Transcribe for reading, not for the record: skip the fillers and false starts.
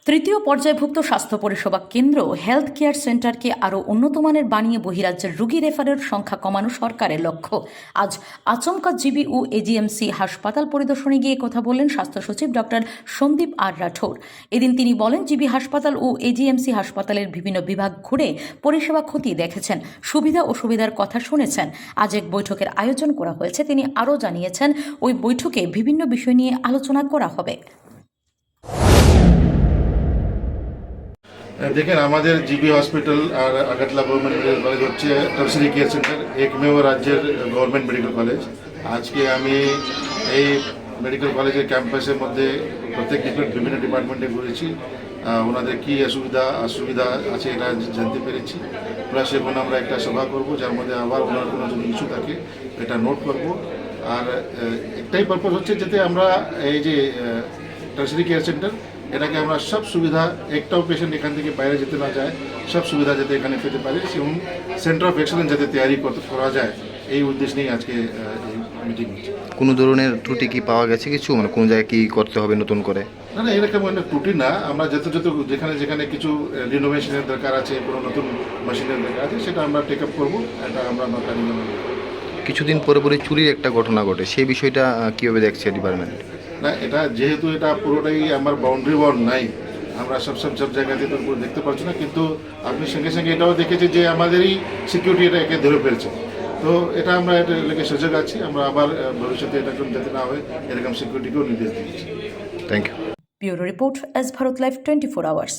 তৃতীয় পর্যায়ভুক্ত স্বাস্থ্য পরিষেবা কেন্দ্র হেলথ কেয়ার সেন্টারকে আরও উন্নতমানের বানিয়ে বহিরাজ্যের রোগী রেফারের সংখ্যা কমানো সরকারের লক্ষ্য। আজ আচমকা জিবি ও এজিএমসি হাসপাতাল পরিদর্শনে গিয়ে কথা বললেন স্বাস্থ্য সচিব ডক্টর সন্দীপ আর রাঠোর। এদিন তিনি বলেন, জিবি হাসপাতাল ও এজিএমসি হাসপাতালের বিভিন্ন বিভাগ ঘুরে পরিষেবা খতিয়ে দেখেছেন, সুবিধা অসুবিধার কথা শুনেছেন। আজ এক বৈঠকের আয়োজন করা হয়েছে। তিনি আরও জানিয়েছেন, ওই বৈঠকে বিভিন্ন বিষয় নিয়ে আলোচনা করা হবে। দেখেন, আমাদের জিবি হসপিটাল আর আগরতলা গভর্নমেন্ট মেডিকেল কলেজ হচ্ছে টার্সিয়ারি কেয়ার সেন্টার, একমেव রাজ্যের গভর্নমেন্ট মেডিকেল কলেজ। আজকে আমি এই মেডিকেল কলেজের ক্যাম্পাসের মধ্যে প্রত্যেক বিভিন্ন ডিপার্টমেন্টে ঘুরেছি, ওনাদের কী অসুবিধা আছে এটা জানতে পেরেছি। প্লাস এখন আমরা একটা সভা করব, যার মধ্যে আবার ওনার কোনো যদি ইস্যু থাকে এটা নোট করব। আর একটাই পারপাস হচ্ছে যাতে আমরা এই যে টার্সিয়ারি কেয়ার সেন্টার এটাকে আমরা সব সুবিধা, একটাও পেশেন্ট এখান থেকে বাইরে যেতে না যায়, সব সুবিধা যাতে এখানে পেতে পারে এবং সেন্টার অফ এক্সেলেন্স যাতে তৈরি করা যায়, এই উদ্দেশ্য নিয়ে আজকে এই মিটিং হচ্ছে। কোনো ধরনের ত্রুটি কি পাওয়া গেছে কিছু, মানে কোন জায়গায় কি করতে হবে নতুন করে? না, এরকম ত্রুটি না। আমরা যেখানে কিছু রিনোভেশনের দরকার আছে, কোনো নতুন মেশিনের দরকার আছে, সেটা আমরা টেক আপ করবো। এটা আমরা কিছুদিন পরে চুরির একটা ঘটনা ঘটে, সেই বিষয়টা কীভাবে দেখছে ডিপার্টমেন্ট? না, এটা যেহেতু এটা পুরোটাই আমার বাউন্ডারি ওয়াল নাই, আমরা সব জায়গাতে তো দেখতে পাচ্ছি না, কিন্তু আপনি সঙ্গে এটাও দেখেছি যে আমাদেরই সিকিউরিটি এটা একে ধরে ফেলছে। তো এটা আমরা এটা লেগে সজাগ আছি। আমরা আবার ভবিষ্যতে এটা যাতে না হয় এরকম সিকিউরিটিকেও নির্দেশ দিয়েছি। Thank you. Bureau report, S Bharat live 24 hours.